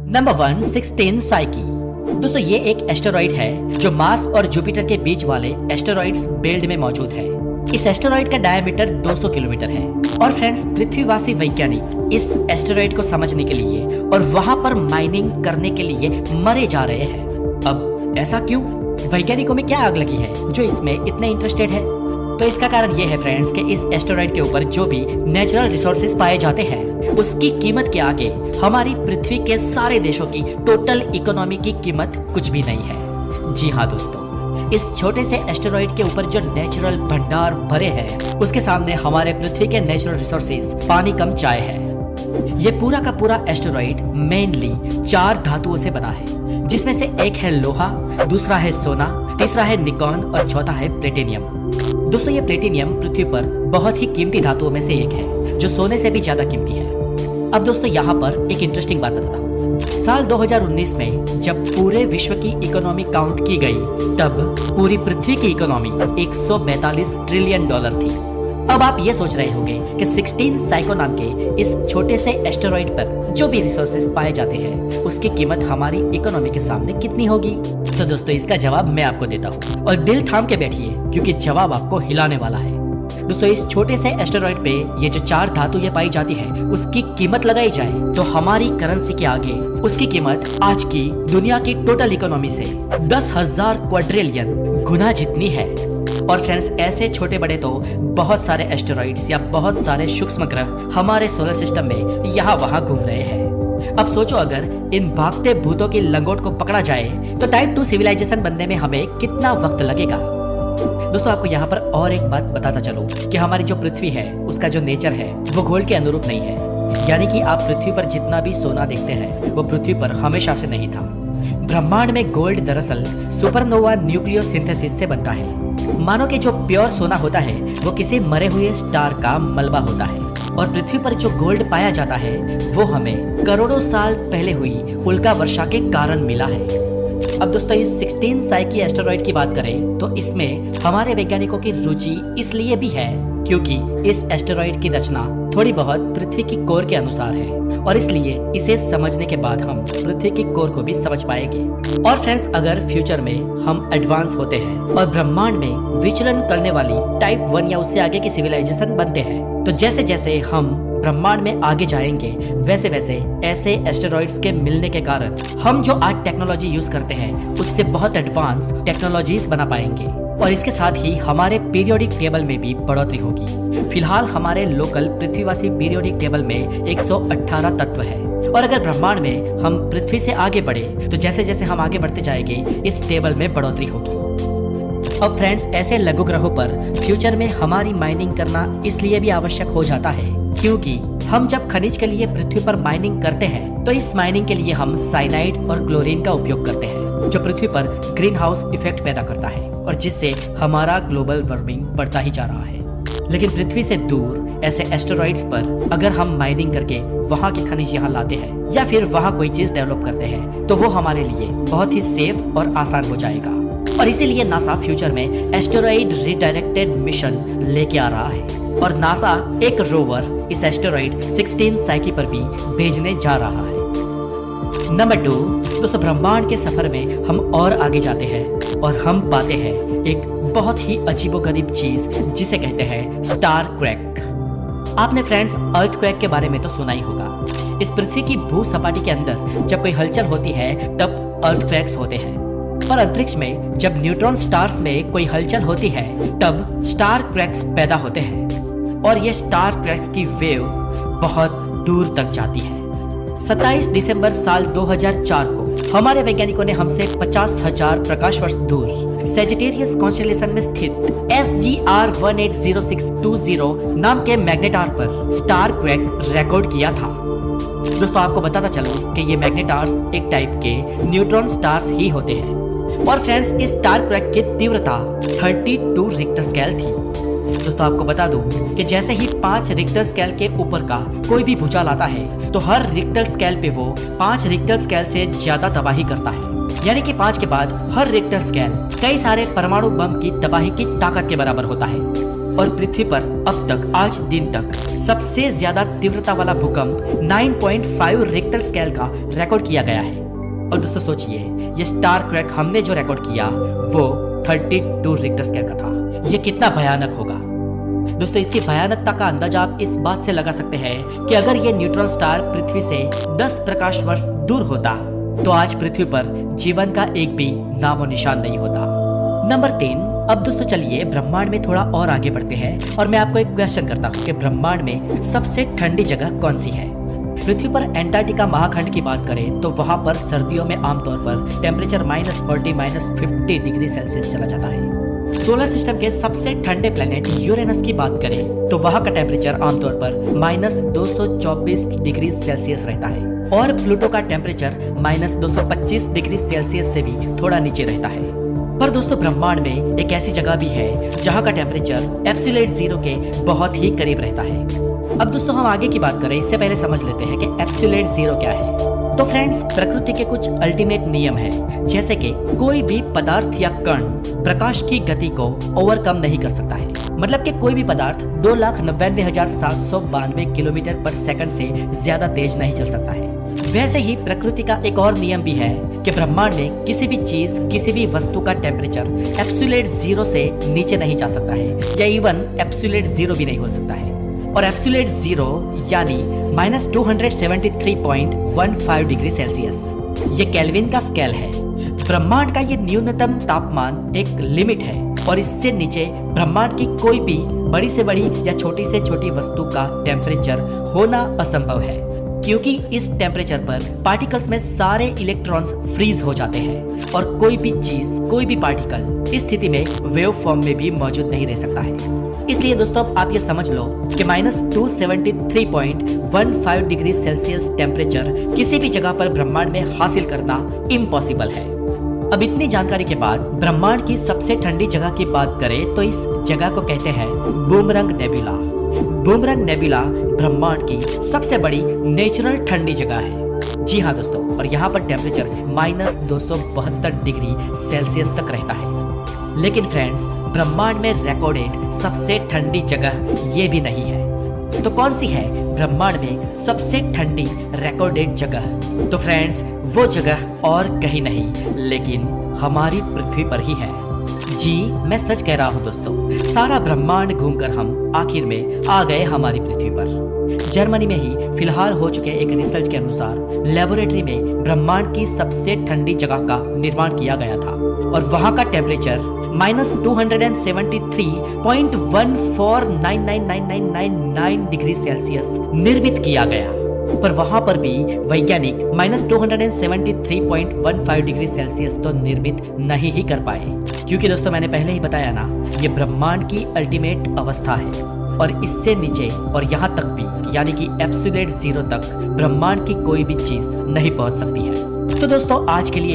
Number 1, 16 psyche. दोस्तों ये एक एस्टेरॉइड है जो मार्स और जुपिटर के बीच वाले एस्टेरॉइड्स बेल्ट में मौजूद है। इस एस्टेरॉइड का डायमीटर 200 किलोमीटर है। और फ्रेंड्स, पृथ्वीवासी वैज्ञानिक इस एस्टेरॉइड को समझने के लिए और वहां पर माइनिंग करने के लिए मरे जा रहे हैं। अब ऐसा क्यों? वैज्ञानिकों में क्या आग लगी है जो इसमें इतने इंटरेस्टेड है? तो इसका कारण ये है फ्रेंड्स कि इस एस्टेरॉइड के ऊपर जो भी नेचुरल रिसोर्सेज पाए जाते हैं उसकी कीमत के आगे हमारी पृथ्वी के सारे देशों की टोटल इकोनॉमी की कीमत कुछ भी नहीं है। जी हाँ दोस्तों, इस छोटे से एस्टेरॉइड के ऊपर जो नेचुरल भंडार भरे हैं उसके सामने हमारे पृथ्वी के नेचुरल रिसोर्सेज पानी कम चाय है। ये पूरा का पूरा एस्टेरॉइड मेनली 4 धातुओं से बना है, जिसमें से एक है लोहा, दूसरा है सोना, तीसरा है निकॉन और चौथा है प्लेटिनियम। दोस्तों ये प्लेटिनियम पृथ्वी पर बहुत ही कीमती धातुओं में से एक है जो सोने से भी ज्यादा कीमती है। अब दोस्तों यहाँ पर एक इंटरेस्टिंग बात बताता हूँ। साल 2019 में जब पूरे विश्व की इकोनॉमी काउंट की गई तब पूरी पृथ्वी की इकोनॉमी 142 ट्रिलियन डॉलर थी। अब आप ये सोच रहे होंगे कि 16 साइको नाम के इस छोटे से एस्टेरॉइड पर जो भी रिसोर्सेज पाए जाते हैं उसकी कीमत हमारी इकोनॉमी के सामने कितनी होगी? तो दोस्तों इसका जवाब मैं आपको देता हूँ और दिल थाम के बैठिए क्योंकि जवाब आपको हिलाने वाला है। दोस्तों इस छोटे से एस्टेरॉइड पे ये जो 4 धातु ये पाई जाती है उसकी कीमत लगाई जाए तो हमारी करेंसी के आगे उसकी कीमत आज की दुनिया की टोटल इकोनॉमी से 10,000 क्वाड्रिलियन गुना जितनी है। और फ्रेंड्स ऐसे छोटे बड़े तो बहुत सारे एस्टेरॉइड्स या बहुत सारे सूक्ष्म ग्रह हमारे सोलर सिस्टम में यहाँ वहाँ घूम रहे हैं। अब सोचो अगर इन भागते भूतों की लंगोट को पकड़ा जाए तो टाइप 2 सिविलाइजेशन बनने में हमें कितना वक्त लगेगा? दोस्तों आपको यहाँ पर और एक बात बताता चलो कि हमारी जो पृथ्वी है उसका जो नेचर है वो गोल्ड के अनुरूप नहीं है। यानी कि आप पृथ्वी पर जितना भी सोना देखते हैं वो पृथ्वी पर हमेशा से नहीं था। ब्रह्मांड में गोल्ड दरअसल सुपरनोवा न्यूक्लियर सिंथेसिस से बनता है। मानो कि जो प्योर सोना होता है वो किसी मरे हुए स्टार का मलबा होता है और पृथ्वी पर जो गोल्ड पाया जाता है वो हमें करोड़ों साल पहले हुई उल्का वर्षा के कारण मिला है। अब दोस्तों इस 16 साइकी एस्टेरॉइड की बात करें तो इसमें हमारे वैज्ञानिकों की रुचि इसलिए भी है क्योंकि इस एस्टेरॉइड की रचना थोड़ी बहुत पृथ्वी की कोर के अनुसार है और इसलिए इसे समझने के बाद हम पृथ्वी की कोर को भी समझ पाएंगे। और फ्रेंड्स अगर फ्यूचर में हम एडवांस होते हैं और ब्रह्मांड में विचलन करने वाली टाइप 1 या उससे आगे की सिविलाइजेशन बनते हैं तो जैसे जैसे हम ब्रह्मांड में आगे जाएंगे वैसे वैसे ऐसे एस्टेरॉइड्स के मिलने के कारण हम जो आज टेक्नोलॉजी यूज करते हैं उससे बहुत एडवांस टेक्नोलॉजीज बना पाएंगे और इसके साथ ही हमारे पीरियोडिक टेबल में भी बढ़ोतरी होगी। फिलहाल हमारे लोकल पृथ्वीवासी पीरियोडिक टेबल में 118 तत्व है और अगर ब्रह्मांड में हम पृथ्वी से आगे बढ़े तो जैसे जैसे हम आगे बढ़ते जाएंगे इस टेबल में बढ़ोतरी होगी। अब फ्रेंड्स ऐसे लघु ग्रहों पर फ्यूचर में हमारी माइनिंग करना इसलिए भी आवश्यक हो जाता है क्योंकि हम जब खनिज के लिए पृथ्वी पर माइनिंग करते हैं तो इस माइनिंग के लिए हम साइनाइड और क्लोरीन का उपयोग करते हैं जो पृथ्वी पर ग्रीन हाउस इफेक्ट पैदा करता है और जिससे हमारा ग्लोबल वार्मिंग बढ़ता ही जा रहा है। लेकिन पृथ्वी से दूर ऐसे एस्टेरॉइड्स पर अगर हम माइनिंग करके वहाँ के खनिज यहाँ लाते हैं या फिर वहाँ कोई चीज डेवलप करते हैं तो वो हमारे लिए बहुत ही सेफ और आसान हो जाएगा। और इसीलिए नासा फ्यूचर में एस्टेरॉइड रिडायरेक्टेड मिशन लेके आ रहा है और नासा एक रोवर इस एस्टेरॉइड 16 साइकी पर भी भेजने जा रहा है। नंबर 2, दोस्तों ब्रह्मांड के सफर में हम और आगे जाते हैं और हम पाते हैं एक बहुत ही अजीबोगरीब चीज जिसे कहते हैं स्टार क्रैक। आपने फ्रेंड्स अर्थक्वेक के बारे में तो सुना ही होगा। इस पृथ्वी की भू सपाटी के अंदर जब कोई हलचल होती है तब अर्थक्वेक्स होते हैं पर अंतरिक्ष में जब न्यूट्रॉन स्टार्स में कोई हलचल होती है तब स्टार क्रैक्स पैदा होते हैं और ये स्टार क्रैक्स की वेव बहुत दूर तक जाती है। 27 दिसंबर साल 2004 को हमारे वैज्ञानिकों ने हमसे 50,000 प्रकाश वर्ष दूर सेजिटेरियस कॉन्स्टेलेशन में स्थित SGR 180620 नाम के मैग्नेटार पर स्टार क्रैक रिकॉर्ड किया था। दोस्तों आपको बताता चलो कि ये मैग्नेटार्स एक टाइप के न्यूट्रॉन स्टार्स ही होते हैं और फ्रेंड्स इस स्टार क्रैक की तीव्रता 32 रिक्टर स्केल थी। दोस्तों आपको बता दूं कि जैसे ही 5 रिक्टर स्केल के ऊपर का कोई भी भूचाल आता है तो हर रिक्टर स्केल पे वो 5 रिक्टर स्केल से ज्यादा तबाही करता है। यानी कि 5 के बाद हर रिक्टर स्केल कई सारे परमाणु बम की तबाही की ताकत के बराबर होता है। और पृथ्वी पर अब तक आज दिन तक सबसे ज्यादा तीव्रता वाला भूकंप 9.5 रिक्टर स्केल का रिकॉर्ड किया गया है। और दोस्तों सोचिए, ये स्टार क्रैक हमने जो रिकॉर्ड किया वो 32 रिक्टर स्केल का था। ये कितना भयानक होगा दोस्तों। इसकी भयानकता का अंदाजा आप इस बात से लगा सकते हैं कि अगर ये न्यूट्रॉन स्टार पृथ्वी से 10 प्रकाश वर्ष दूर होता तो आज पृथ्वी पर जीवन का एक भी नामो निशान नहीं होता। नंबर 3। अब दोस्तों चलिए ब्रह्मांड में थोड़ा और आगे बढ़ते हैं और मैं आपको एक क्वेश्चन करता हूँ कि ब्रह्मांड में सबसे ठंडी जगह कौन सी है। पृथ्वी पर एंटार्क्टिका महाखंड की बात करें तो वहां पर सर्दियों में आमतौर पर टेम्परेचर -40 -50 डिग्री सेल्सियस चला जाता है। सोलर सिस्टम के सबसे ठंडे प्लेनेट यूरेनस की बात करें तो वहां का टेम्परेचर आमतौर पर -224 डिग्री सेल्सियस रहता है और प्लूटो का टेम्परेचर -225 डिग्री सेल्सियस से भी थोड़ा नीचे रहता है। पर दोस्तों ब्रह्मांड में एक ऐसी जगह भी है जहां का टेम्परेचर एब्सोल्यूट जीरो के बहुत ही करीब रहता है। अब दोस्तों हम आगे की बात करें इससे पहले समझ लेते हैं कि एब्सोल्यूट जीरो क्या है। तो फ्रेंड्स, प्रकृति के कुछ अल्टीमेट नियम है, जैसे कि कोई भी पदार्थ या कण प्रकाश की गति को ओवरकम नहीं कर सकता है। मतलब कि कोई भी पदार्थ 2,99,792 किलोमीटर पर सेकंड से ज्यादा तेज नहीं चल सकता है। वैसे ही प्रकृति का एक और नियम भी है कि ब्रह्मांड में किसी भी चीज, किसी भी वस्तु का टेम्परेचर एब्सोल्यूट जीरो से नीचे नहीं जा सकता है या इवन एब्सोल्यूट जीरो भी नहीं हो सकता है। और एब्सोल्यूट जीरो यानी -273.15 डिग्री सेल्सियस, ये केल्विन का स्केल है। ब्रह्मांड का ये न्यूनतम तापमान एक लिमिट है और इससे नीचे ब्रह्मांड की कोई भी बड़ी से बड़ी या छोटी से छोटी वस्तु का टेम्परेचर होना असंभव है, क्योंकि इस टेम्परेचर पर पार्टिकल्स में सारे इलेक्ट्रॉन्स फ्रीज हो जाते हैं और कोई भी चीज, कोई भी पार्टिकल इस स्थिति में वेव फॉर्म में भी मौजूद नहीं रह सकता है। इसलिए दोस्तों आप ये समझ लो कि -273.15 डिग्री सेल्सियस टेम्परेचर किसी भी जगह पर ब्रह्मांड में हासिल करना इम्पॉसिबल है। अब इतनी जानकारी के बाद ब्रह्मांड की सबसे ठंडी जगह की बात करें तो इस जगह को कहते हैं बूमरंग नेबुला। बूमरंग नेबुला ब्रह्मांड की सबसे बड़ी नेचुरल ठंडी जगह है। जी हाँ दोस्तों, और यहाँ पर टेम्परेचर -272 डिग्री सेल्सियस तक रहता है। लेकिन फ्रेंड्स, ब्रह्मांड में रिकॉर्डेड सबसे ठंडी जगह ये भी नहीं है। तो कौन सी है ब्रह्मांड में सबसे ठंडी रिकॉर्डेड जगह? तो फ्रेंड्स, वो जगह और कहीं नहीं लेकिन हमारी पृथ्वी पर ही है। जी मैं सच कह रहा हूँ दोस्तों, सारा ब्रह्मांड घूमकर हम आखिर में आ गए हमारी पृथ्वी पर। जर्मनी में ही फिलहाल हो चुके एक रिसर्च के अनुसार लेबोरेटरी में ब्रह्मांड की सबसे ठंडी जगह का निर्माण किया गया था और वहां का टेम्परेचर -273.14999999 डिग्री सेल्सियस निर्मित किया गया। पर वहां पर भी वैज्ञानिक -273.15 डिग्री सेल्सियस तो निर्मित नहीं ही कर पाए, क्योंकि दोस्तों मैंने पहले ही बताया ना, ये ब्रह्मांड की अल्टीमेट अवस्था है और इससे नीचे और यहाँ तक भी यानी कि एब्सोल्यूट जीरो तक ब्रह्मांड की कोई भी चीज नहीं पहुंच सकती है। तो दोस्तों आज के लिए